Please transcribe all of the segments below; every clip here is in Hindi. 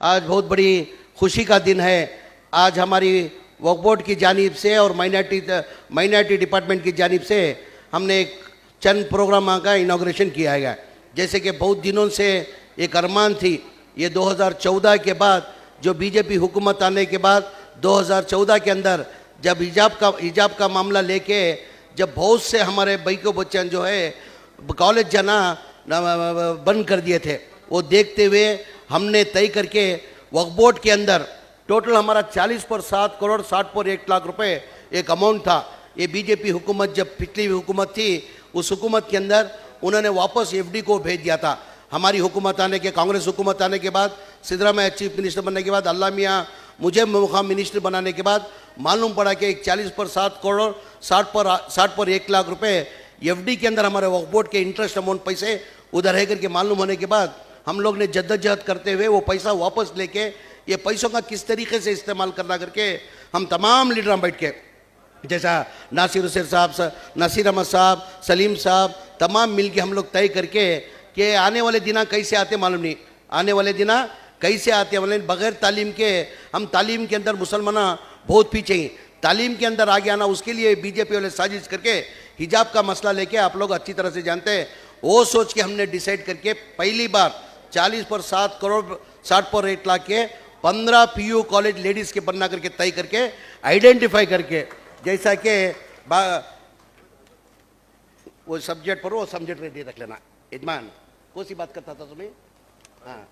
आज बहुत बड़ी खुशी का दिन है। आज हमारी वक्फ बोर्ड की जानिब से और माइनॉरिटी डिपार्टमेंट की जानिब से हमने एक चंद प्रोग्राम का इनॉग्रेशन किया है। जैसे कि बहुत दिनों से एक अरमान थी, ये 2014 के बाद जो बीजेपी हुकूमत आने के बाद 2014 के अंदर जब हिजाब का मामला लेके जब बहुत से हमारे भाई को बच्चन जो है कॉलेज जाना बंद कर दिए थे, वो देखते हुए हमने तय करके वक्फ बोर्ड के अंदर टोटल हमारा 40 पर 7 करोड़ 60 पर 1 लाख रुपए एक अमाउंट था। ये बीजेपी हुकूमत जब पिछली हुकूमत थी उस हुकूमत के अंदर उन्होंने वापस एफडी को भेज दिया था। हमारी हुकूमत आने के कांग्रेस हुकूमत आने के बाद सिद्धरामैया चीफ मिनिस्टर बनने के बाद अल्लाह मियाँ मुझे मुकाम मिनिस्टर बनाने के बाद मालूम पड़ा कि एक 40 पर 7 करोड़ 60 पर 1 लाख रुपए एफडी के अंदर हमारे वक्फ बोर्ड के इंटरेस्ट अमाउंट पैसे उधर है करके मालूम होने के बाद हम लोग ने जद्दोजहद करते हुए वो पैसा वापस लेके ये पैसों का किस तरीके से इस्तेमाल करना करके हम तमाम लीडर बैठ के जैसा नासिर हुसैन साहब, नसीर अहमद साहब, सलीम साहब तमाम मिल के हम लोग तय करके कि आने वाले दिन कैसे आते मालूम नहीं, आने वाले दिन कैसे आते वाले बगैर तालीम के हम तालीम के अंदर मुसलमान बहुत पीछे हैं। तालीम के अंदर आगे आना उसके लिए बीजेपी वाले साजिश करके हिजाब का मसला लेके आप लोग अच्छी तरह से जानते हैं, वो सोच के हमने डिसाइड करके पहली बार 40 पर 7 करोड़ 60 पर 1 लाख के 15 पीयू कॉलेज लेडीज़ के बनना करके तय करके आइडेंटिफाई करके जैसा कि वो सब्जेक्ट पर वो सब्जेक्ट रेडी रख लेना। यजमान कौन सी बात करता था तुम्हें? हाँ,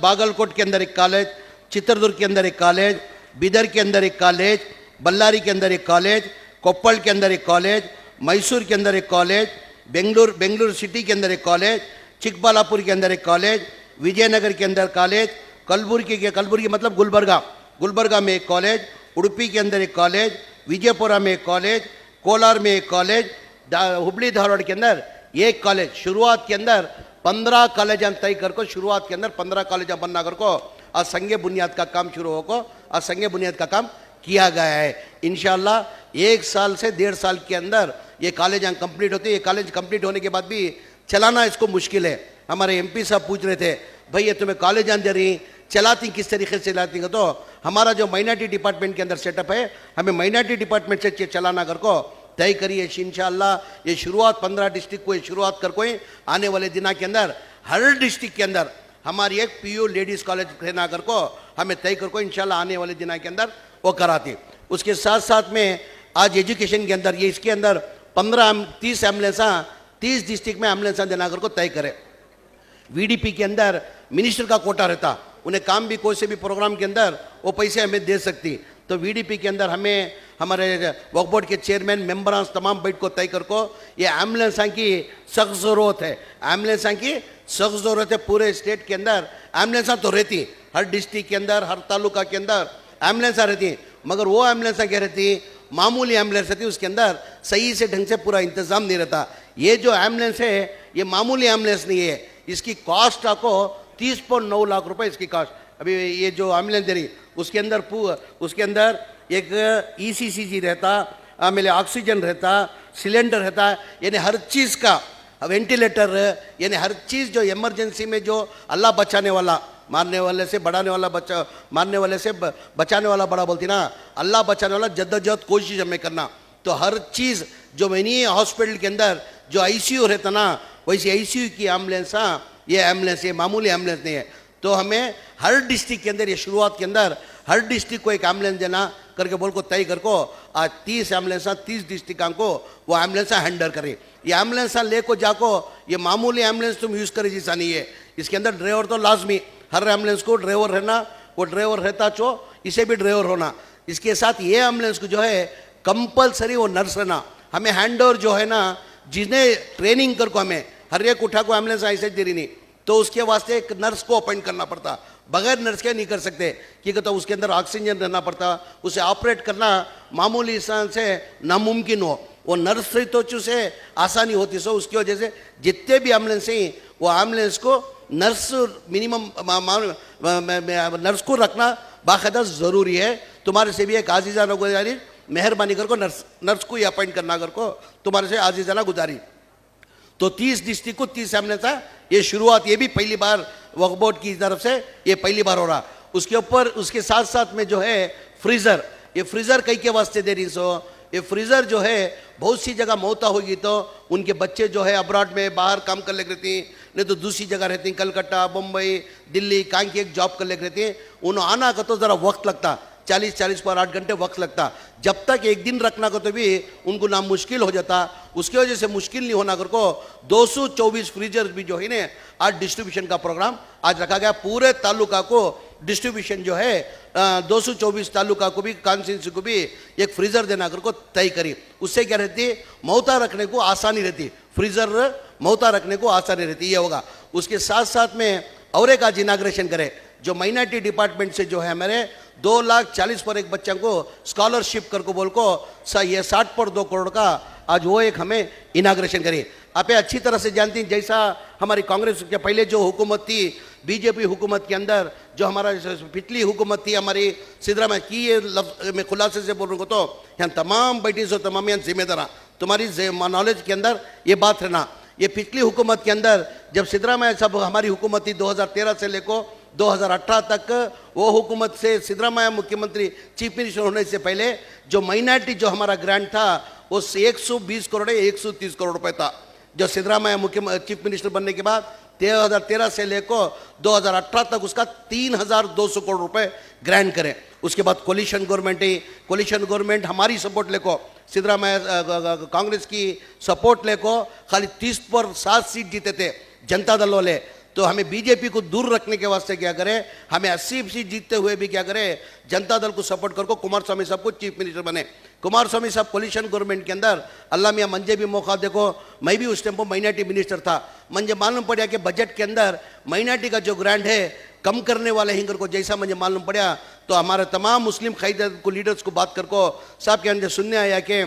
बागलकोट के अंदर एक कॉलेज, चित्रदुर्ग के अंदर एक कॉलेज, बीदर के अंदर एक कॉलेज, बल्लारी के अंदर एक कॉलेज, कोप्पल के अंदर एक कॉलेज, मैसूर के अंदर एक कॉलेज, बेंगलुरु सिटी के अंदर एक कॉलेज, चिकबालापुर के अंदर एक कॉलेज, विजयनगर के अंदर कॉलेज, कलबुर्गी मतलब गुलबर्गा में एक कॉलेज, उडुपी के अंदर एक कॉलेज, विजयपुरा में एक कॉलेज, कोलार में एक कॉलेज, हुबली धारवाड़ के अंदर एक कॉलेज। शुरुआत के अंदर 15 कॉलेज तय कर शुरुआत के अंदर 15 कॉलेज बनना कर आज संगे बुनियाद का काम शुरू हो आज संगे बुनियाद का काम किया गया है। इंशाल्लाह 1 साल से 1.5 साल के अंदर ये कॉलेज कंप्लीट होते। ये कॉलेज कंप्लीट होने के बाद भी चलाना इसको मुश्किल है। हमारे एमपी साहब पूछ रहे थे, भाई ये तुम्हें कॉलेज दे रही चलाती किस तरीके से चलाती है? तो हमारा जो माइनॉरिटी डिपार्टमेंट के अंदर सेटअप है, हमें माइनॉरिटी डिपार्टमेंट से चलाना कर को तय करिए। इंशाल्लाह ये शुरुआत 15 डिस्ट्रिक्ट को शुरुआत कर कोई आने वाले दिनों के अंदर हर डिस्ट्रिक्ट के अंदर हमारी एक पीयू लेडीज़ कॉलेज रहना कर को हमें तय कर को इंशाल्लाह आने वाले दिनों के अंदर वो कराती। उसके साथ साथ में आज एजुकेशन के अंदर ये इसके अंदर 30 एम्बुलेंस 30 डिस्ट्रिक्ट में एम्बुलेंस देना कर को तय करे। वीडीपी के अंदर मिनिस्टर का कोटा रहता, उन्हें काम भी कोई से भी प्रोग्राम के अंदर वो पैसे हमें दे सकती। तो वीडीपी के अंदर हमें हमारे वक्फ बोर्ड के चेयरमैन मेंबर तमाम बैठ को तय कर को ये एम्बुलेंस की सख्त ज़रूरत है। एम्बुलेंस की सख्त ज़रूरत है। पूरे स्टेट के अंदर एम्बुलेंस तो रहती, हर डिस्ट्रिक्ट के अंदर हर तालुका के अंदर एम्बुलेंस रहती, मगर वो एम्बुलेंस क्या रहती, मामूली एम्बुलेंस रहती, उसके अंदर सही से ढंग से पूरा इंतज़ाम नहीं रहता। ये जो एम्बुलेंस है ये मामूली एम्बुलेंस नहीं है, इसकी कॉस्ट आपको 30.9 लाख रुपए इसकी कॉस्ट। अभी ये जो एम्बुलेंस दे रही उसके अंदर एक ECG रहता, आमेले ऑक्सीजन रहता, सिलेंडर रहता, यानी हर चीज़ का वेंटिलेटर, यानी हर चीज़ जो इमरजेंसी में जो अल्लाह बचाने वाला मारने वाले से बढ़ाने वाला मारने वाले से बचाने वाला बड़ा बोलती ना, अल्लाह बचाने वाला जद्दोजहद कोशिश हमें करना। तो हर चीज़ जो मैंने हॉस्पिटल के अंदर जो ICU रहता ना, वैसे ICU की एम्बुलेंस ये एम्बुलेंस ये मामूली एम्बुलेंस नहीं है। तो हमें हर डिस्ट्रिक्ट के अंदर ये शुरुआत के अंदर हर डिस्ट्रिक्ट को एक एम्बुलेंस देना करके बोल को तय कर को आज 30 एम्बुलेंस 30 डिस्ट्रिक्ट को वो एम्बुलेंस हैंडल करें। ये एम्बुलेंस ले को जाको ये मामूली एम्बुलेंस तुम यूज़ करे जैसा नहीं है। इसके अंदर ड्राइवर तो लाजमी, हर एम्बुलेंस को ड्राइवर रहना, वो ड्राइवर रहता चो इसे भी ड्राइवर होना। इसके साथ ये एम्बुलेंस को जो है कंपलसरी वो नर्स रहना। हमें हैंड ओवर जो है ना, जिन्हें ट्रेनिंग कर को हमें हर एक उठा को एम्बुलेंस ऐसे दे रही नहीं, तो उसके वास्ते एक नर्स को अपॉइंट करना पड़ता। बगैर नर्स के नहीं कर सकते, क्योंकि तो उसके अंदर ऑक्सीजन रहना पड़ता, उसे ऑपरेट करना मामूली इंसान से नामुमकिन हो। वो नर्स से तो से आसानी होती। सो उसकी वजह से जितने भी एम्बुलेंस हैं वो एम्बुलेंस को नर्स मिनिमम नर्स को रखना बाकायदा ज़रूरी है। तुम्हारे से भी एक आजीज़ाना गुजारी, मेहरबानी कर को नर्स को ही अपॉइंट करना कर को तुम्हारे से आजीज़ाना गुजारी। तो 30 डिस्ट्रिक्ट को 30 एम्बुलेंस ये शुरुआत, ये भी पहली बार वक्फ बोर्ड की तरफ से ये पहली बार हो रहा। उसके ऊपर उसके साथ साथ में जो है फ्रीजर, ये फ्रीजर कई के वास्ते दे रही सो, ये फ्रीजर जो है बहुत सी जगह मौता होगी तो उनके बच्चे जो है अब्रॉड में बाहर काम कर ले रहती, नहीं तो दूसरी जगह रहती, कलकत्ता, मुंबई, दिल्ली, कहीं की एक जॉब कर ले रहती, उन्हें आना का तो ज़रा वक्त लगता, 40 पर 8 घंटे वक्त लगता। जब तक एक दिन रखना को तो भी उनको ना मुश्किल हो जाता। उसकी वजह से मुश्किल नहीं होना कर को 224 फ्रीजर भी जो है ना आज डिस्ट्रीब्यूशन का प्रोग्राम आज रखा गया। पूरे तालुका को डिस्ट्रीब्यूशन जो है 224 तालुका को भी, कॉन्स्टिट्यूंसी को भी एक फ्रीजर देना कर को तय करी। उससे क्या रहती, मौता रखने को आसानी रहती, फ्रीजर मौता रखने को आसानी रहती, ये होगा। उसके साथ साथ में और एक आज इनाग्रेशन करे जो माइनॉरिटी डिपार्टमेंट से जो है हमारे 2,40,000 पर एक बच्चा को स्कॉलरशिप कर को बोल को ये 60 पर 2 करोड़ का आज वो एक हमें इनाग्रेशन करी। आप अच्छी तरह से जानती हैं, जैसा हमारी कांग्रेस के पहले जो हुकूमत थी, बीजेपी हुकूमत के अंदर जो हमारा पिछली हुकूमत थी हमारी सिद्धरामैया की, ये लफ्ज़ मैं खुलासे से बोल रहा हूँ तो यहाँ तमाम बैठी सो तमाम यहाँ जिम्मेदार तुम्हारी नॉलेज के अंदर ये बात रहना। ये पिछली हुकूमत के अंदर जब सिद्धरामैया साहब हमारी हुकूमत थी 2013 से लेकर 2018 तक, वो हुकूमत से सिद्धरामैया मुख्यमंत्री चीफ मिनिस्टर होने से पहले जो माइनॉरिटी जो हमारा ग्रांट था वो 120 करोड़ 130 करोड़ रुपए था। जो सिद्धरामैया मुख्यमंत्री चीफ मिनिस्टर बनने के बाद 2013 से लेकर 2018 तक उसका 3,200 करोड़ रुपए ग्रांट करें। उसके बाद कोलिशन गवर्नमेंट है, कोलिशन गवर्नमेंट हमारी सपोर्ट लेको, सिद्धरामैया कांग्रेस की सपोर्ट लेको खाली 30 पर 7 सीट जीते थे जनता दल वाले। तो हमें बीजेपी को दूर रखने के वास्ते क्या करें, हमें 80 सीट जीतते हुए भी क्या करें, जनता दल को सपोर्ट करको कुमार स्वामी साहब को चीफ मिनिस्टर बने। कुमार स्वामी साहब कोलिशन गवर्नमेंट के अंदर अल्लाह मियाँ मंजे भी मौका देखो, मैं भी उस टाइम पर माइनॉरिटी मिनिस्टर था, मुझे मालूम पड़ा कि बजट के अंदर माइनॉरिटी का जो ग्रांट है कम करने वाले हिंगर को जैसा मुझे मालूम पड़ा तो हमारे तमाम मुस्लिम खैद को लीडर्स को बात कर को साहब के अंदर सुनने आया कि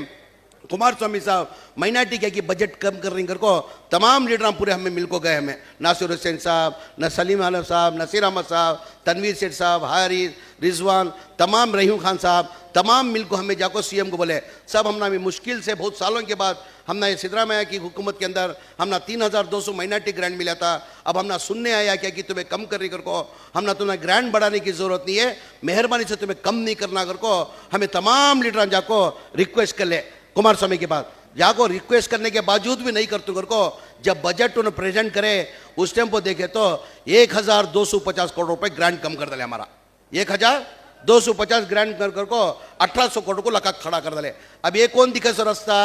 कुमार स्वामी साहब माइनॉरिटी क्या कि बजट कम करने कर को तमाम लीडर पूरे हमें मिल को गए, हमें नासिर हुसैन साहब, न सलीम आलम साहब, नसीर अहमद साहब, तनवीर सेठ साहब, हारिस, रिजवान, तमाम रहीम खान साहब, तमाम मिल को हमें जाको सीएम को बोले सब हमना भी मुश्किल से बहुत सालों के बाद हमने सिद्धरामैया की हुकूमत के अंदर हमना 3,200 माइनॉरिटी ग्रांट मिला था। अब हमना सुनने आया क्या कि तुम्हें कम करने कर को हमना तुम्हें ग्रांट बढ़ाने की जरूरत नहीं है, मेहरबानी से तुम्हें कम नहीं करना कर को हमें तमाम लीडर जाको रिक्वेस्ट कर ले। कुमार स्वामी के बाद जाको रिक्वेस्ट करने के बावजूद भी नहीं करते कर को जब बजट उन्हें प्रेजेंट करे उस टाइम को देखे तो 1,250 करोड़ रुपए ग्रांट कम कर दले, हमारा 1,250 ग्रांट कर को 1,800 करोड़ को लगा खड़ा कर दले। अब ये कौन दिखे सो रास्ता,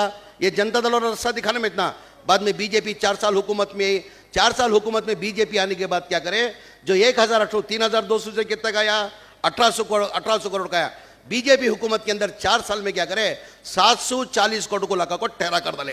ये जनता दल और रास्ता दिखाने में इतना। बाद में बीजेपी 4 साल हुकूमत में, 4 साल हुकूमत में बीजेपी आने के बाद क्या करे, जो 3,200 से कितना का आया 1,800 करोड़ का आया। बीजेपी हुकूमत के अंदर 4 साल में क्या करे 740 करोड़ को लगा को ठहरा कर दले।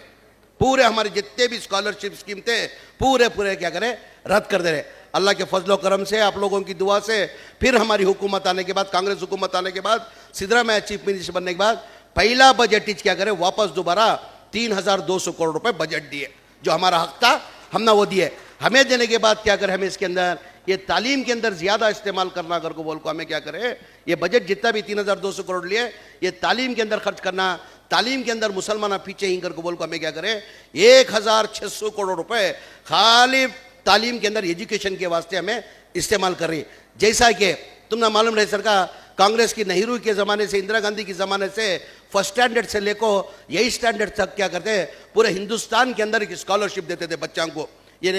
पूरे हमारे जितने भी स्कॉलरशिप स्कीम थे पूरे क्या करे रद्द कर दे रहे। अल्लाह के फजलो करम से, आप लोगों की दुआ से फिर हमारी हुकूमत आने के बाद, कांग्रेस हुकूमत आने के बाद, सिद्धरामैया चीफ मिनिस्टर बनने के बाद पहला बजट क्या करे वापस दोबारा 3,200 करोड़ रुपए बजट दिए, जो हमारा हक था हमने वो दिए। हमें देने के बाद क्या करे, हमें इसके अंदर ये तालीम के अंदर ज्यादा इस्तेमाल करना अगर को बोल को हमें क्या करे, ये बजट जितना भी 3,200 करोड़ लिए ये तालीम के अंदर खर्च करना, तालीम के अंदर मुसलमान पीछे ही कर को बोल को हमें क्या करे 1,600 करोड़ रुपए खाली तालीम के अंदर एजुकेशन के वास्ते हमें इस्तेमाल कर रही। जैसा कि तुमने मालूम रहे सरकार कांग्रेस की नेहरू के ज़माने से, इंदिरा गांधी के ज़माने से फर्स्ट स्टैंडर्ड से लेकर यही स्टैंडर्ड तक क्या करते पूरे हिंदुस्तान के अंदर एक स्कॉलरशिप देते थे बच्चों को। ये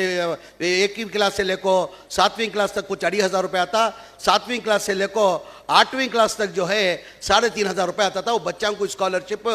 1वीं क्लास से लेकर 7वीं क्लास तक कुछ 2,500 रुपये आता, 7वीं क्लास से लेकर 8वीं क्लास तक जो है 3,500 रुपये आता था। वो बच्चों को स्कॉलरशिप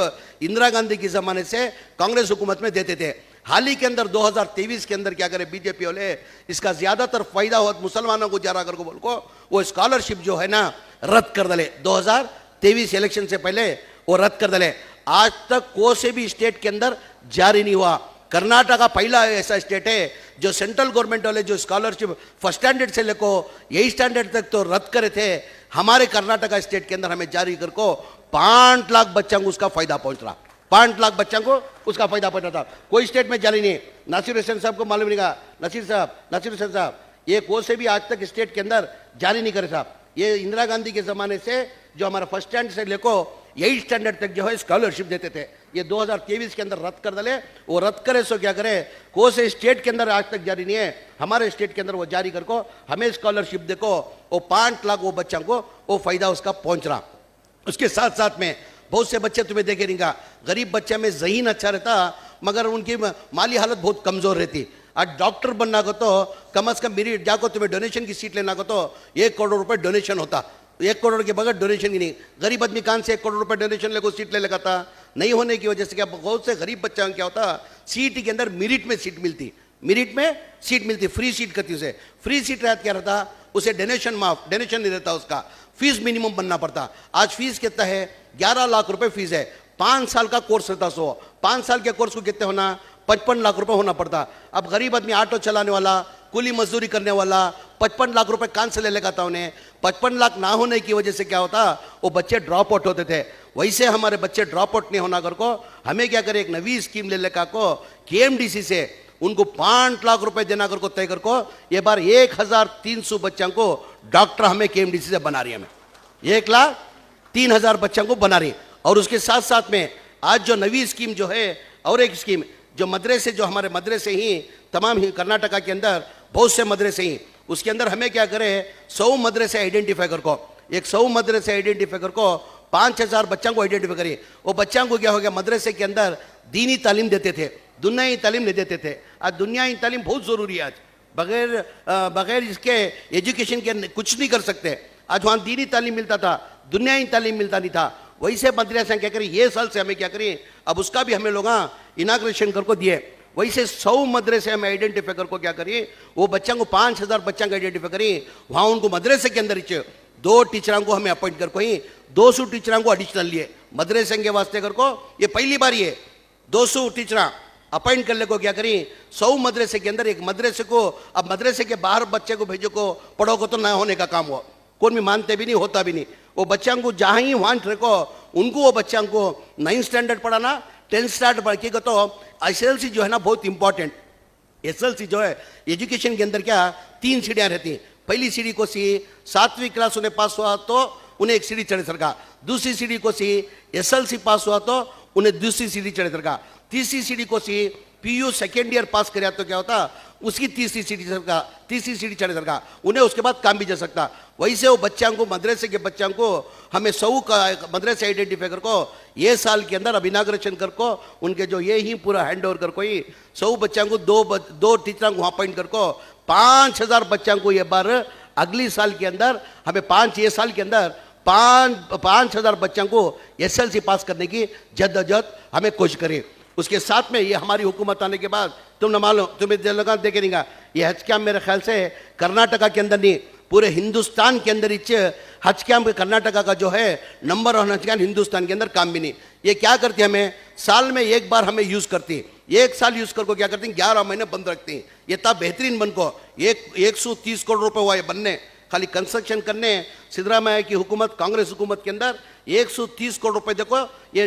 इंदिरा गांधी के ज़माने से कांग्रेस हुकूमत में देते थे। हाल ही के अंदर 2023 के अंदर क्या करे बीजेपी वाले इसका ज़्यादातर फायदा हो मुसलमानों को जा कर को बोल को वो स्कॉलरशिप जो है ना रद्द कर दले। 2023 इलेक्शन से पहले वो रद्द कर दले। आज तक कोई से भी स्टेट के अंदर जारी नहीं हुआ। कर्नाटका पहला ऐसा स्टेट है जो सेंट्रल गवर्नमेंट वाले जो स्कॉलरशिप फर्स्ट स्टैंडर्ड से लेकर यही स्टैंडर्ड तक तो रद्द करे थे, हमारे कर्नाटका स्टेट के अंदर हमें जारी कर को 5 लाख बच्चों को उसका फायदा पहुंच रहा। 5 लाख बच्चों को उसका फायदा पहुंच रहा था। कोई स्टेट में जारी नहीं। नासिर हुसैन साहब को मालूम नहीं कहा, नासिर हुसैन साहब ये कोई से भी आज तक स्टेट के अंदर जारी नहीं करे साहब। ये इंदिरा गांधी के ज़माने से जो हमारा फर्स्ट स्टैंडर्ड से लेकर 8 स्टैंडर्ड तक जो है स्कॉलरशिप देते थे, ये 2023 के अंदर रद्द कर डाले। वो रद्द करे सो क्या करे, कौन से स्टेट के अंदर आज तक जारी नहीं है, हमारे स्टेट के अंदर वो जारी कर को हमें स्कॉलरशिप देखो, वो 5 लाख वो बच्चों को वो फायदा उसका पहुंच रहा। उसके साथ साथ में बहुत से बच्चे तुम्हें देखे नहीं का, गरीब बच्चे में ज़हीन अच्छा रहता मगर उनकी माली हालत बहुत कमज़ोर रहती। आज डॉक्टर बनना को तो कम से कम मेरी जाको तुम्हें डोनेशन की सीट लेना को तो 1 करोड़ रुपए डोनेशन होता, 1 करोड़ के बगैर डोनेशन की नहीं। गरीब आदमी कान से 1 करोड़ रुपए डोनेशन लेकर सीट ले लगा था, नहीं होने की वजह से क्या बहुत से गरीब बच्चा क्या होता, सीट के अंदर मेरिट में सीट मिलती, मेरिट में सीट मिलती, फ्री सीट करती उसे, फ्री सीट रहता क्या रहता, उसे डोनेशन माफ, डोनेशन नहीं रहता, उसका फीस मिनिमम बनना पड़ता। आज फीस कितना है, 11 लाख रुपए फीस है, 5 साल का कोर्स रहता। 5 साल के कोर्स को कितने होना, 55 लाख रुपए होना पड़ता। अब गरीब आदमी ऑटो चलाने वाला, कुली मजदूरी करने वाला 55 लाख रुपए कहां से ले लेगा था उन्हें। 55 लाख ना होने की वजह से क्या होता, वो बच्चे ड्रॉप आउट होते थे। वैसे हमारे बच्चे ड्रॉप आउट नहीं होना कर को हमें क्या करे, एक नवी स्कीम ले लेकर को KMDC से उनको 5 लाख रुपए देना कर को तय कर को ये बार 1300 बच्चों को डॉक्टर हमें KMDC से बना रही है, हमें 1,03,000 बच्चों को बना रही। और उसके साथ साथ में आज जो नवी स्कीम जो है, और एक स्कीम जो मदरसे, जो हमारे मदरसे ही तमाम ही कर्नाटका के अंदर बहुत से मदरसे ही, उसके अंदर हमें क्या करें, 100 मदरसे आइडेंटिफाई कर को, एक 100 मदरसे आइडेंटिफाई कर को 5,000 बच्चों को आइडेंटिफाई करिए। वो बच्चों को क्या हो गया, मदरसे के अंदर दीनी तालीम देते थे, दुनियाई तालीम नहीं देते थे। आज दुनियाई तालीम बहुत ज़रूरी है, आज बगैर इसके एजुकेशन के कुछ नहीं कर सकते। आज वहाँ दीनी तालीम मिलता था, दुनियाई तालीम मिलता नहीं था। वैसे मदरसा क्या करें, ये साल से हमें क्या करें, अब उसका भी हमें लोग इनाग्रेशन करको दिए। वैसे 100 मदरसे हमें आइडेंटिफाई करको क्या करिए, वो बच्चों को 5,000 बच्चों को आइडेंटिफाई करिए। वहाँ उनको मदरसे के अंदर 2 टीचरों को हमें अपॉइंट कर को ही 200 टीचरों को एडिशनल लिए मदरसे के वास्ते कर को, ये पहली बार ये 200 टीचर अपॉइंट कर ले को क्या करी, 100 मदरसे के अंदर एक मदरसे को, अब मदरसे के बाहर बच्चे को भेजो को पढ़ो को तो ना होने का काम हुआ, कौन भी मानते भी नहीं, होता भी नहीं। वो बच्चों को जहाँ ही वहाँ रखो, उनको वो बच्चों को 9th स्टैंडर्ड पढ़ाना, 10th स्टैंडर्ड पढ़ के तो SLC जो है ना बहुत इंपॉर्टेंट। SLC जो है एजुकेशन के अंदर क्या 3 सीढ़ियाँ रहती हैं। पहली सीढ़ी को सी 7वीं क्लास उन्हें पास हुआ तो उन्हें एक सीढ़ी चढ़े सरका, दूसरी सीढ़ी को सी SLC पास हुआ तो उन्हें दूसरी सीढ़ी चढ़े सरका, तीसरी सीढ़ी को सी PU सेकेंड ईयर पास कर तो क्या होता, उसकी तीसरी सीढ़ी चढ़े सरका, उन्हें उसके बाद काम भी जा सकता। वैसे वो बच्चों को, मदरसे के बच्चों को हमें 100 का मदरसे आइडेंटिफाई कर को ये साल के अंदर अब इनाग्रेशन कर को उनके जो ये ही पूरा हैंड ओवर कर को ही 100 बच्चों को 2 टीचरों को वहाँ अपॉइंट कर को 5,000 बच्चों को ये बार अगली साल के अंदर हमें ये साल के अंदर 5,000 बच्चों को SLC पास करने की जद्दोजहद हमें कोशिश करें। उसके साथ में ये हमारी हुकूमत आने के बाद तुम न मालूम, तुम्हें लगा देखे नहीं, ये हज कैम्प मेरे ख्याल से कर्नाटका के अंदर नहीं पूरे हिंदुस्तान के अंदर हज कैम्प कर्नाटका का जो है नंबर 1 हज कैम्प हिंदुस्तान के अंदर काम भी नहीं। ये क्या करती है, हमें साल में एक बार हमें यूज़ करती, 1 साल यूज़ करको क्या करती, 11 महीने बंद रखती। ये तब बेहतरीन बन को 130 करोड़ रुपए हुआ ये बनने, खाली कंस्ट्रक्शन करने सिद्धरामैया की हुकूमत, कांग्रेस हुकूमत के अंदर 130 करोड़ रुपए देखो ये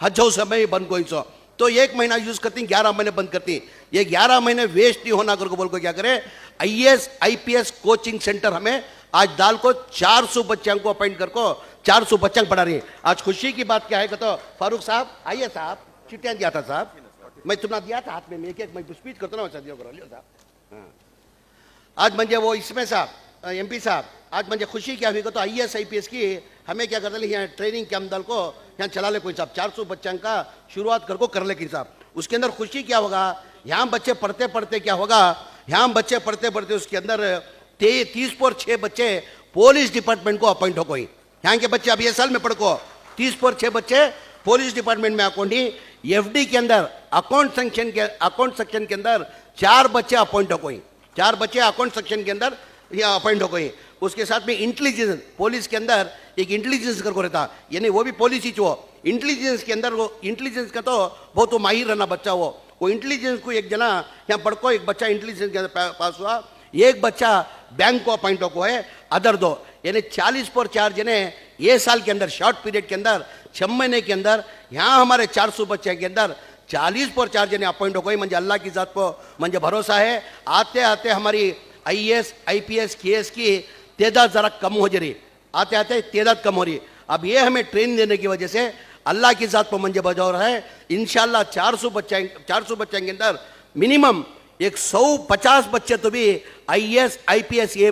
हज हाउस में बंद कोई सो तो 1 महीना यूज करती, 11 महीने बंद करती। ये 11 महीने वेस्ट नहीं होना करके बोल को क्या करे, IAS IPS कोचिंग सेंटर हमें आज दाल को 400 बच्चों को अपॉइंट कर को 400 बच्चों पढ़ा रही है। आज खुशी की बात क्या है कि तो फारूक साहब आइए साहब, चिट्ठियाँ दिया था साहब, मैं तुम्हें दिया था हाथ में, एक मैं स्पीच करता ना साहब। हाँ आज म्हणजे वो इसमें साहब MP साहब, आज म्हणजे खुशी क्या हुई तो IAS IPS की हमें क्या करते यहाँ ट्रेनिंग कैंप दल को यहाँ चला ले कोई साहब, 400 बच्चों का शुरुआत कर को कर ले कि साहब। उसके अंदर खुशी क्या होगा, यहाँ बच्चे पढ़ते पढ़ते क्या होगा, यहाँ बच्चे पढ़ते पढ़ते उसके अंदर 30 बच्चे पुलिस डिपार्टमेंट को अपॉइंट हो कोई, यहाँ के बच्चे अब ये साल में पढ़ को 30 बच्चे पुलिस डिपार्टमेंट में अकाउंटी, FD के अंदर अकाउंट सेक्शन के अंदर 4 बच्चे अपॉइंट हो कोई, 4 बच्चे अकाउंट सेक्शन के अंदर यहाँ अपॉइंट हो गई। उसके साथ में इंटेलिजेंस, पुलिस के अंदर एक इंटेलिजेंस करके रहता, यानी वो भी पुलिस ही जो इंटेलिजेंस के अंदर, वो इंटेलिजेंस का तो बहुत तो माहिर रहना बच्चा, वो इंटेलिजेंस को एक जना यहाँ पढ़ को, एक बच्चा इंटेलिजेंस के अंदर पास हुआ, एक बच्चा बैंक को अपॉइंट हो है, अदर 2 यानी 40 पर 4 जने ये साल के अंदर शॉर्ट पीरियड के अंदर 6 महीने के अंदर यहाँ हमारे 400 बच्चे के अंदर 40 पर 4 जने अपॉइंट हो गए। म्हणजे अल्लाह की जात को म्हणजे भरोसा है, आते आते हमारी IAS IPS KS की तादाद ज़रा कम हो जा रही, आते आते तादाद कम हो रही। अब ये हमें ट्रेन देने की वजह से अल्लाह की ज़ात पर मंजे बजा रहा है। इंशाल्लाह 400 बच्चे के अंदर मिनिमम 150 बच्चे तो भी IAS IPS ये